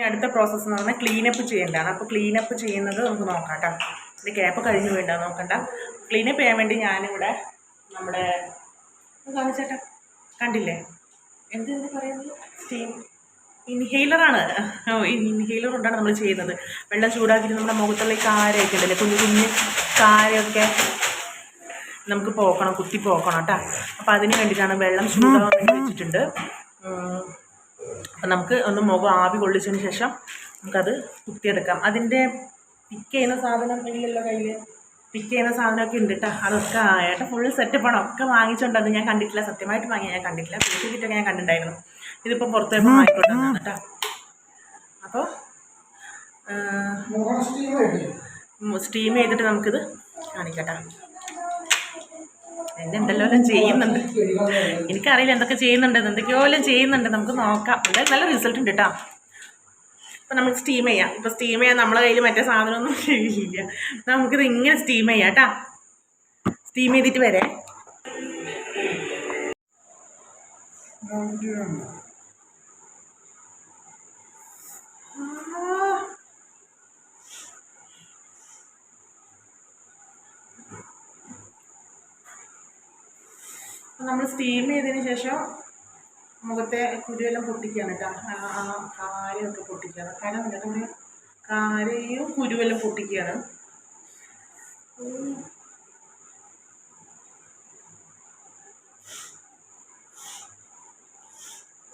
ഇനി അടുത്ത പ്രോസസ്സ് എന്ന് പറഞ്ഞാൽ ക്ലീനപ്പ് ചെയ്യേണ്ടതാണ്. അപ്പോൾ ക്ലീനപ്പ് ചെയ്യുന്നത് നമുക്ക് നോക്കാം കേട്ടോ. ഇത് ക്യാപ്പ് കഴിഞ്ഞ് വേണ്ട നോക്കണ്ട. ക്ലീനപ്പ് ചെയ്യാൻ വേണ്ടി ഞാനിവിടെ നമ്മുടെ കാണിച്ചേട്ടാ കണ്ടില്ലേ എന്ത് പറയുന്നത് സ്റ്റീം ഇൻഹെയിലറാണ്. ഇൻഹെയിലർ കൊണ്ടാണ് നമ്മൾ ചെയ്യുന്നത്. വെള്ളം ചൂടാക്കിയിട്ട് നമ്മുടെ മുഖത്തുള്ള ഈ കാരയൊക്കെ ഉണ്ടല്ലേ, കുഞ്ഞു കുഞ്ഞ് കാരയൊക്കെ നമുക്ക് പോക്കണം, കുത്തി പോക്കണം കേട്ടോ. അപ്പോൾ അതിന് വേണ്ടിയിട്ടാണ് വെള്ളം ചൂടാകാൻ വേണ്ടി വെച്ചിട്ടുണ്ട്. അപ്പം നമുക്ക് ഒന്ന് മുഖം ആവി കൊള്ളിച്ചതിന് ശേഷം നമുക്കത് കുത്തിയെടുക്കാം. അതിൻ്റെ പിക്ക് ചെയ്യുന്ന സാധനം ഇല്ലല്ലോ കയ്യിൽ, പിക്ക് ചെയ്യുന്ന സാധനമൊക്കെ ഉണ്ട് കേട്ടോ. അതൊക്കെ ഏട്ടൻ ഫുൾ സെറ്റപ്പാണ്, ഒക്കെ വാങ്ങിച്ചുകൊണ്ടത് ഞാൻ കണ്ടിട്ടില്ല, സത്യമായിട്ട് വാങ്ങിയാൽ ഞാൻ കണ്ടിട്ടില്ല. ഫേഷ്യൽ കിറ്റൊക്കെ ഞാൻ കണ്ടിട്ടുണ്ടായിരുന്നു. ഇതിപ്പോൾ പുറത്ത് പോയപ്പോൾ വാങ്ങിക്കൊണ്ടാണ് കേട്ടോ. അപ്പോൾ സ്റ്റീം ചെയ്തിട്ട് നമുക്കിത് കാണിക്കട്ടോ. എന്തെല്ലോ ചെയ്യുന്നുണ്ട്, എനിക്കറിയില്ല എന്തൊക്കെ ചെയ്യുന്നുണ്ട്, എന്തൊക്കെയോ ചെയ്യുന്നുണ്ട്. നമുക്ക് നോക്കാം. എന്തായാലും നല്ല റിസൾട്ട് ഉണ്ട് കേട്ടോ. അപ്പം നമുക്ക് സ്റ്റീം ചെയ്യാം. ഇപ്പം സ്റ്റീം ചെയ്യാൻ നമ്മളെ കയ്യിൽ മറ്റേ സാധനമൊന്നും ഇല്ല. നമുക്കിത് ഇങ്ങനെ സ്റ്റീം ചെയ്യാം കേട്ടോ. സ്റ്റീം ചെയ്തിട്ട് വരെ നമ്മൾ സ്റ്റീം ചെയ്തതിന് ശേഷം മുഖത്തെ കുരുവെല്ലാം പൊട്ടിക്കുകയാണ് കേട്ടോ. കാരയൊക്കെ പൊട്ടിക്കുകയാണ്. കാര്യം കാരയും കുരുവെല്ലാം പൊട്ടിക്കുകയാണ്.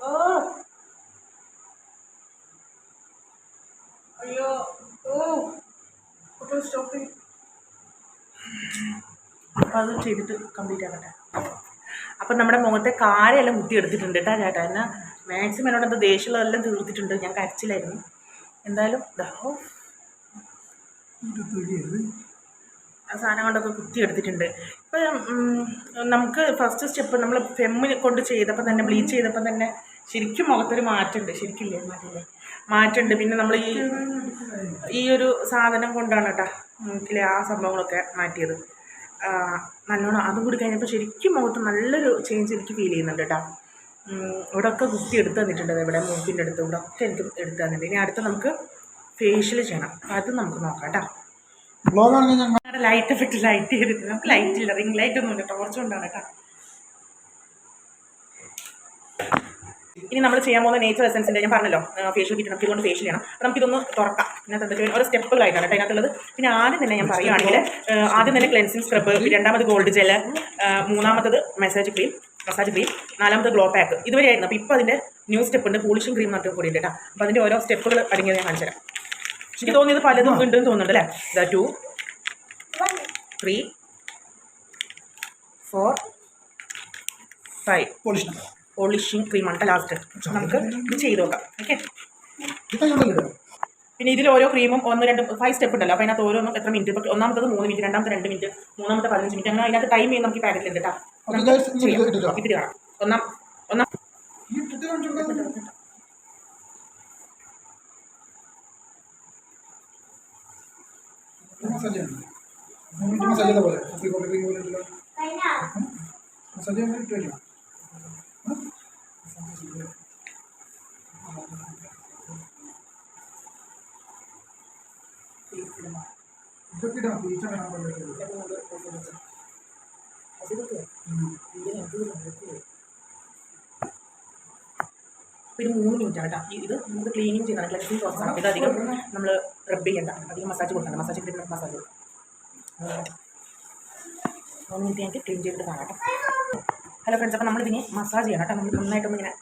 ഓ അയ്യോ ഓ അപ്പോൾ സ്റ്റോപ്പ് ചെയ്യും. അപ്പോൾ അത് ചെയ്തിട്ട് കംപ്ലീറ്റ് ആക്കട്ടെ. അപ്പം നമ്മുടെ മുഖത്തെ കാരയെല്ലാം കുത്തിയെടുത്തിട്ടുണ്ട് കേട്ടോ ചേട്ടാ. എന്നാൽ മാക്സിമം എന്നോട് എന്താ ദേഷ്യമുള്ളതെല്ലാം തീർത്തിട്ടുണ്ട്. ഞാൻ കരച്ചിലായിരുന്നു. എന്തായാലും ആ സാധനം കൊണ്ടൊക്കെ കുത്തിയെടുത്തിട്ടുണ്ട്. ഇപ്പം നമുക്ക് ഫസ്റ്റ് സ്റ്റെപ്പ് നമ്മൾ ഫെമ്മിനെ കൊണ്ട് ചെയ്തപ്പോൾ തന്നെ, ബ്ലീച്ച് ചെയ്തപ്പോൾ തന്നെ ശരിക്കും മുഖത്തൊരു മാറ്റമുണ്ട്. ശരിക്കില്ലേ മാറ്റമുണ്ട്. പിന്നെ നമ്മൾ ഈ ഒരു സാധനം കൊണ്ടാണ് കേട്ടോ മൂക്കിലെ ആ സംഭവങ്ങളൊക്കെ മാറ്റിയത്. നല്ലോണം അതും കൂടി കഴിഞ്ഞപ്പോൾ ശരിക്കും മുഖത്ത് നല്ലൊരു ചേഞ്ച് എനിക്ക് ഫീൽ ചെയ്യുന്നുണ്ട് കേട്ടോ. ഇവിടെ ഒക്കെ കുത്തി എടുത്ത് തന്നിട്ടുണ്ട്. ഇവിടെ മൂക്കിൻ്റെ അടുത്ത് ഇവിടെ ഒക്കെ എനിക്ക് എടുത്ത് തന്നിട്ടുണ്ട്. ഇനി അടുത്ത് നമുക്ക് ഫേഷ്യൽ ചെയ്യണം. അത് നമുക്ക് നോക്കാം കേട്ടോ. ലൈറ്റ് എഫക്റ്റ് ലൈറ്റ് ചെയ്തിട്ട് നമുക്ക് ലൈറ്റ് ഇല്ല, റിംഗ് ലൈറ്റ് ഒന്നും ഇല്ല, ടോർച്ച് കൊണ്ടാണ് കേട്ടോ. ഇനി നമ്മൾ ചെയ്യാൻ പോകുന്ന നേച്ചർ എസൻസിൻ്റെ ഞാൻ പറഞ്ഞല്ലോ ഫേഷ്യൽ കിട്ടണം. നമുക്ക് ഇതുകൊണ്ട് ഫേഷ്യൽ ചെയ്യണം. അപ്പോൾ നമുക്കിതൊന്ന് തുറക്കാം. ഇതിനകത്ത് എന്തൊക്കെ ഓരോ സ്റ്റെപ്പുകളായിട്ടാണ് കേട്ടോ അതിനകത്തുള്ളത്. പിന്നെ ആദ്യം തന്നെ ഞാൻ പറയുകയാണെങ്കിൽ ആദ്യം തന്നെ ക്ലെൻസിങ് സ്ക്രബ്, രണ്ടാമത് ഗോൾഡ് ജെല്, മൂന്നാമത്തത് മസാജ് ക്രീം, നാലാമത് ഗ്ലോ പാക്ക്. ഇതുവരെയായിരുന്നു. അപ്പോൾ ഇപ്പോൾ അതിൻ്റെ ന്യൂ സ്റ്റെപ്പ് ഉണ്ട്, പോളിഷിംഗ് ക്രീം എന്നൊക്കെ കൂടി ഉണ്ട് കേട്ടോ. അപ്പോൾ അതിൻ്റെ ഓരോ സ്റ്റെപ്പുകൾ അടങ്ങിയത് ഞാൻ കാണിച്ചു തരാം. എനിക്ക് തോന്നിയത് പലതും ഉണ്ടെന്ന് തോന്നുന്നുണ്ട് അല്ലേ. 2 3 4 5 പോളിഷിംഗ് ക്രീമാണ് ലാസ്റ്റ്. നമുക്ക് ഇത് ചെയ്ത് നോക്കാം. ഓക്കെ. പിന്നെ ഇതിൽ ഓരോ ക്രീമും 1 2 5 സ്റ്റെപ്പ് ഉണ്ടല്ലോ. അപ്പോൾ അതിനകത്ത് ഓരോന്നും എത്ര മിനിറ്റ്, ഇപ്പോൾ ഒന്നാമത്തത് 3 മിനിറ്റ്, രണ്ടാമത്തെ 2 മിനിറ്റ്, മൂന്നാമത്തെ 15 മിനിറ്റ്, അങ്ങനെ അതിനകത്ത് ടൈം ചെയ്ത് നമുക്ക് ഈ പാക്കറ്റിലുണ്ട് കേട്ടോ. ഇതിൽ കാണാം. ഒന്നാം ഇത് 3 മിനിറ്റാണ് കേട്ടോ. ഇത് നമുക്ക് ക്ലീനിങ് ചെയ്യുന്നതാണ്, ക്ലെൻസിങ് പ്രോസസ്സാണ്. ഇത് അധികം നമ്മൾ റബ്ബ് ചെയ്യണ്ട, അധികം മസാജ് കൊടുക്കണ്ട. മസാജ് ക്രീം മസാജ് കൊടുക്കും. 3 മിനിറ്റ് ഞങ്ങൾക്ക് ക്ലീൻ ചെയ്തിട്ട് കാണാം കേട്ടോ. ഹലോ ഫ്രണ്ട്സ്, അപ്പോൾ നമ്മളിതിന് മസാജ് ചെയ്യണം കേട്ടോ. നമ്മൾ നന്നായിട്ടൊന്നും ഇങ്ങനെ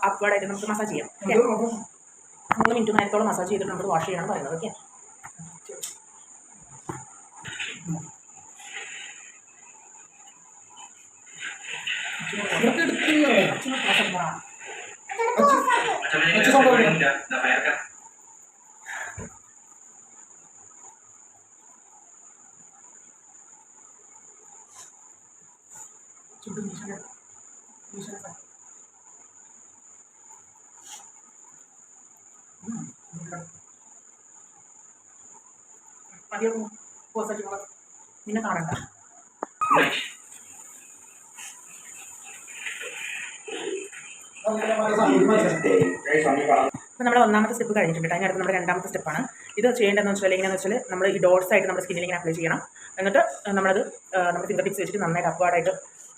അപ്വേർഡായിട്ട് നമുക്ക് മസാജ് ചെയ്യാം. ഓക്കെ. 3 മിനിറ്റ് നേരത്തോളം മസാജ് ചെയ്തിട്ട് നമ്മൾ വാഷ് ചെയ്യണം പറയുന്നത്. ഓക്കെ. അധികം പോസിറ്റീവ് നിന്നെ കാണണ്ട. അപ്പോൾ നമ്മുടെ ഒന്നാമത്തെ സ്റ്റെപ്പ് കഴിഞ്ഞിട്ടുണ്ട്. അതിനടുത്ത് നമ്മുടെ രണ്ടാമത്തെ സ്റ്റെപ്പാണ്. ഇത് ചെയ്യേണ്ടതെന്ന് വെച്ചാൽ എങ്ങനെയാണെന്ന് വെച്ചാൽ നമ്മൾ ഈ ഡോട്ട്സ് ആയിട്ട് നമ്മുടെ സ്കിന്നിൽ ഇങ്ങനെ അപ്ലൈ ചെയ്യണം. എന്നിട്ട് നമ്മളത് നമ്മുടെ ഫിംഗർ ടിപ്സ് വെച്ചിട്ട് നന്നായിട്ട്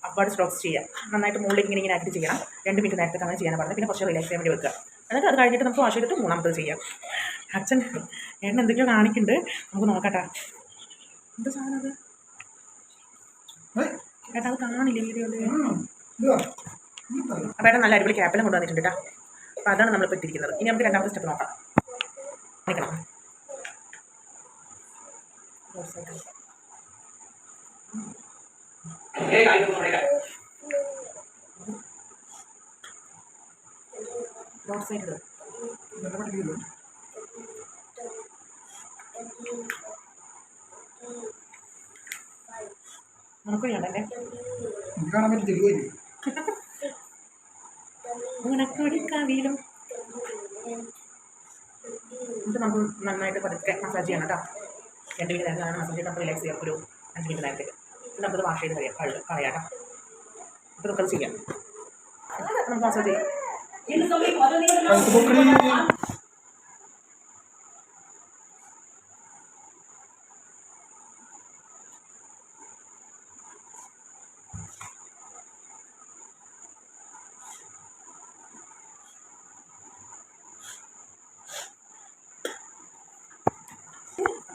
അപ്വാർഡ് സ്ട്രോക്സ് ചെയ്യുക. നന്നായിട്ട് മുകളിലേക്ക് ഇങ്ങനെ ആക്കിയിട്ട് ചെയ്യണം. 2 മിനിറ്റ് നേരത്തെ അങ്ങനെ ചെയ്യാൻ പറഞ്ഞത്. പിന്നെ കുറച്ച് റിലാക്സ് ചെയ്യാൻ വേണ്ടി വെക്കുക. എന്നിട്ട് അത് കഴിഞ്ഞിട്ട് നമുക്ക് വാഷ് ചെയ്തിട്ട് മൂന്നാമത്തത് ചെയ്യാം. അച്ഛൻ ഏട്ടൻ എന്തൊക്കെയോ കാണിക്കുന്നുണ്ട്, നമുക്ക് നോക്കട്ടെ. എന്താ സാധനം അത്? ഏട്ടാ അത് കാണില്ലേ വീഡിയോയിൽ? അപ്പോൾ ഏട്ടൻ നല്ല അടിപൊളി ക്യാപ്പെല്ലാം കൊണ്ടുവന്നിട്ടുണ്ട് കേട്ടോ. അപ്പോൾ അതാണ് നമ്മളിപ്പോൾ ഇട്ടിരിക്കുന്നത്. ഇനി നമുക്ക് രണ്ടാമത്തെ സ്റ്റെപ്പ് നോക്കാം. കാണിക്കണം. റോഡ് സൈഡ് നമുക്ക് വേണ്ടല്ലേ ഉണക്കൊടിക്കാവിലും എന്നിട്ട് നമുക്ക് നന്നായിട്ട് പതുക്കെ മസാജ് ചെയ്യണം കേട്ടോ. 2 മിനിറ്റ് നേരത്തെ മസാജ് ചെയ്ത് നമുക്ക് റിലാക്സ് ചെയ്യാം. ഒരു 5 മിനിറ്റ് നേരത്തേക്ക് നമുക്കത് വാഷ് ചെയ്ത് കളയാം കേട്ടോ. അപ്പോൾ നമുക്കത് ചെയ്യാം. നമുക്ക് മസാജ് ചെയ്യാം.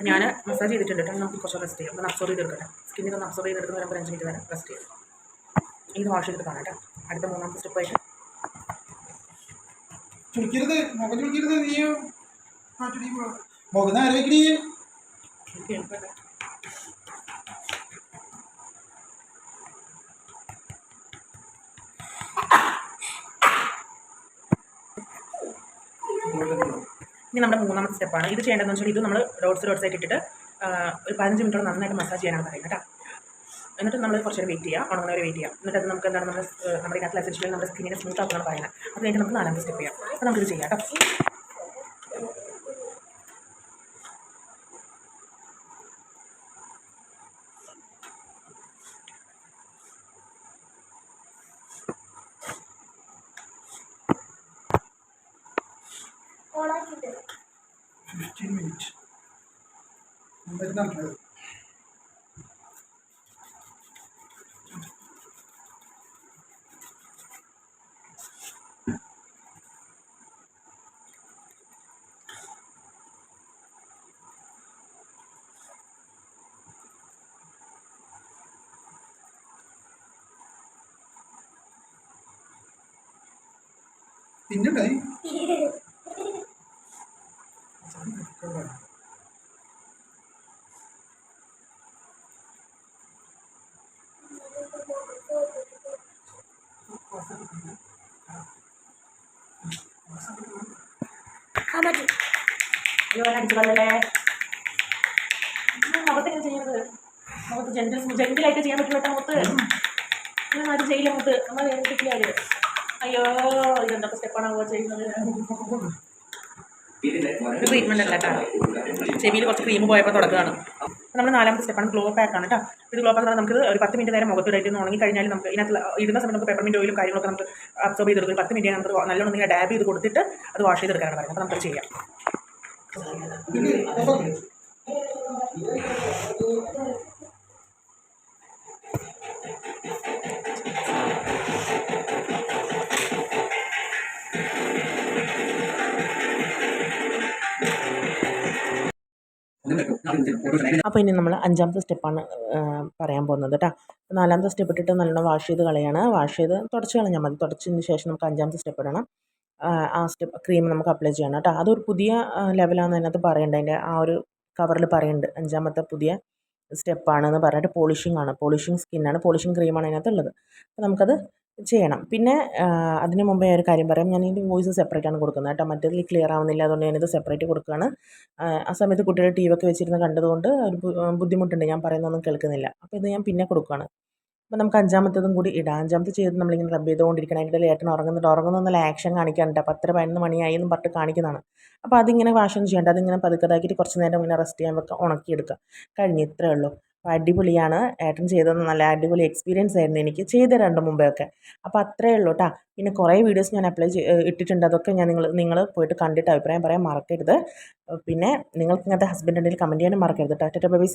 ഞാൻ മസാജ് ചെയ്തിട്ടുണ്ട് കേട്ടോ. നമുക്ക് കുറച്ച് റെസ്റ്റ് ചെയ്യാം. ഒന്ന് അബ്സോർവ് ചെയ്തെടുക്കട്ടെ. സ്കിന്നിൽ ഒന്ന് അബ്സോർവ് ചെയ്തെടുക്കുന്ന ഒരു 5 മിനിറ്റ് വരെ റെസ്റ്റ് ചെയ്യാം. ഇത് വാഷ് ചെയ്തിട്ട് കാണാം കേട്ടോ. അടുത്ത മൂന്നാമത്തെ സ്റ്റെപ്പായിട്ട് ചുളിക്കരുത്, മുഖം ചുളിക്കരുത്. നീയോ മുഖം ആരോഗ്യ ഇനി നമ്മുടെ മൂന്നാമത്തെ സ്റ്റെപ്പാണ്. ഇത് ചെയ്യേണ്ടതെന്ന് വെച്ചാൽ ഇത് നമ്മൾ റോഡ്സ് ആയിട്ട് ഇട്ടിട്ട് ഒരു 15 മിനിറ്റോളം നന്നായിട്ട് മസാജ് ചെയ്യാനാണ് പറയുന്നത് കേട്ടോ. എന്നിട്ട് നമ്മൾ കുറച്ച് നേരം വെയിറ്റ് ചെയ്യുക, ഉണങ്ങുന്നവരെ വെയിറ്റ് ചെയ്യാം. എന്നിട്ട് അത് നമുക്ക് എന്താണ് നമ്മുടെ ഇതിനകത്ത് എസെൻഷ്യലി നമ്മുടെ സ്കിന്നിനെ സ്മൂത്ത് ആക്കുകയാണ് പറയുന്നത്. അത് കഴിഞ്ഞിട്ട് നമുക്ക് നാലാമത്തെ സ്റ്റെപ്പ് ചെയ്യാം. അപ്പോൾ നമുക്കിത് ചെയ്യാം കേട്ടോ. പിന്നുണ്ടായി അടിച്ചുകൊള്ളല്ലേ. മുഖത്തെങ്ങനെ ചെയ്യുന്നത്? മുഖത്ത് ജെന്റിലായിട്ട് ചെയ്യാൻ പറ്റും കേട്ടോ. മുഖത്ത് ഇങ്ങനെ അത് ചെയ്യില്ല. മുഖത്ത് നമ്മൾ കിട്ടിയാല് അയ്യോ ഇതെന്തൊക്കെ സ്റ്റെപ്പാണോ ചെയ്യുന്നത്? ഇത് ട്രീറ്റ്മെൻ്റ് അല്ല കേട്ടോ. ചെവിയിൽ കുറച്ച് ക്രീം പോയപ്പോൾ തുടക്കുകയാണ്. നമ്മൾ നാലാമത്തെ സ്റ്റെപ്പാണ് ഗ്ലോ പാക്കാണ് കേട്ടോ. ഇത് ഗ്ലോ പാക്ക് നമുക്ക് ഒരു 10 മിനിറ്റ് നേരം മുഖത്തിടായിട്ട് ഉണങ്ങി കഴിഞ്ഞാൽ നമുക്ക് ഇതിനകത്ത് ഇടുന്ന സമയത്ത് നമുക്ക് പെപ്പർമെൻറ്റ് ഓയിലും കാര്യങ്ങളൊക്കെ നമുക്ക് അബ്സോർബ് ചെയ്തെടുക്കും. 10 മിനിറ്റ് നമുക്ക് നല്ലോണം ഇങ്ങനെ ഡാബ് ചെയ്ത് കൊടുത്തിട്ട് അത് വാഷ് ചെയ്തെടുക്കാനാണ് പറയുന്നത്. അപ്പോൾ നമുക്ക് ചെയ്യാം. അപ്പോൾ ഇനി നമ്മൾ 5ാമത്തെ സ്റ്റെപ്പാണ് പറയാൻ പോകുന്നത് കേട്ടോ. 4ാമത്തെ സ്റ്റെപ്പ് ഇട്ടിട്ട് നല്ലോണം വാഷ് ചെയ്ത് കളയാണ്. വാഷ് ചെയ്ത് തുടച്ച് കളഞ്ഞാൽ മതി. തുടച്ചതിന് ശേഷം നമുക്ക് 5ാമത്തെ സ്റ്റെപ്പ് ഇടണം. ആ സ്റ്റെപ്പ് ക്രീം നമുക്ക് അപ്ലൈ ചെയ്യണം കേട്ടോ. അതൊരു പുതിയ ലെവലാണ് അതിനകത്ത് പറയേണ്ടത്. അതിൻ്റെ ആ ഒരു കവറിൽ പറയുന്നുണ്ട് 5ാമത്തെ പുതിയ സ്റ്റെപ്പാണെന്ന് പറഞ്ഞിട്ട് പോളിഷിങ് സ്കിന്നാണ്, പോളിഷിങ് ക്രീമാണ് അതിനകത്തുള്ളത്. അപ്പോൾ നമുക്കത് ചെയ്യണം. പിന്നെ അതിന് മുമ്പേ ഒരു കാര്യം പറയാം. ഞാൻ ഇതിൻ്റെ വോയിസ് സെപ്പറേറ്റ് ആണ് കൊടുക്കുന്നത് കേട്ടോ. മറ്റേതിൽ ക്ലിയർ ആവുന്നില്ല, അതുകൊണ്ട് ഞാനിത് സെപ്പറേറ്റ് കൊടുക്കുകയാണ്. ആ സമയത്ത് കുട്ടികൾ ടി വി ഒക്കെ വെച്ചിരുന്ന് കണ്ടതുകൊണ്ട് ഒരു ബുദ്ധിമുട്ടുണ്ട്, ഞാൻ പറയുന്നതൊന്നും കേൾക്കുന്നില്ല. അപ്പോൾ ഇത് ഞാൻ പിന്നെ കൊടുക്കുകയാണ്. അപ്പോൾ നമുക്ക് 5ാമത്തതും കൂടി ഇടാം. 5ാമത്തെ ചെയ്ത് നമ്മളിങ്ങനെ റബ്ബ് ചെയ്തുകൊണ്ടിരിക്കണം. അതിൻ്റെ ലേട്ടൻ ഉറങ്ങുന്നല്ല ആക്ഷൻ കാണിക്കാനുണ്ട്. 10-11 മണിയായി എന്നും പറഞ്ഞിട്ട് കാണിക്കുന്നതാണ്. അപ്പോൾ അതിങ്ങനെ വാഷൊന്നും ചെയ്യേണ്ട, അതിങ്ങനെ പതുക്കതാക്കിയിട്ട് കുറച്ച് നേരം ഇങ്ങനെ റെസ്റ്റ് ചെയ്യാൻ വെക്കുക, ഉണക്കിയെടുക്കുക, കഴിഞ്ഞ് ഇത്രയേ ഉള്ളൂ. അപ്പോൾ അടിപൊളിയാണ്. ഏട്ടൻ ചെയ്തത് നല്ല അടിപൊളി എക്സ്പീരിയൻസ് ആയിരുന്നു എനിക്ക് ചെയ്ത് മുമ്പേ ഒക്കെ. അപ്പോൾ അത്രയേ ഉള്ളൂ കേട്ടോ. പിന്നെ കുറേ വീഡിയോസ് ഞാൻ ഇട്ടിട്ടുണ്ട്. അതൊക്കെ നിങ്ങൾ പോയിട്ട് കണ്ടിട്ട് അഭിപ്രായം പറയാൻ മറക്കരുത്. പിന്നെ നിങ്ങൾക്ക് ഇങ്ങനത്തെ ഹസ്ബൻഡ് ഉണ്ടെങ്കിൽ കമൻറ്റ് ചെയ്യാനും മറക്കരുത്. Tata bye bye.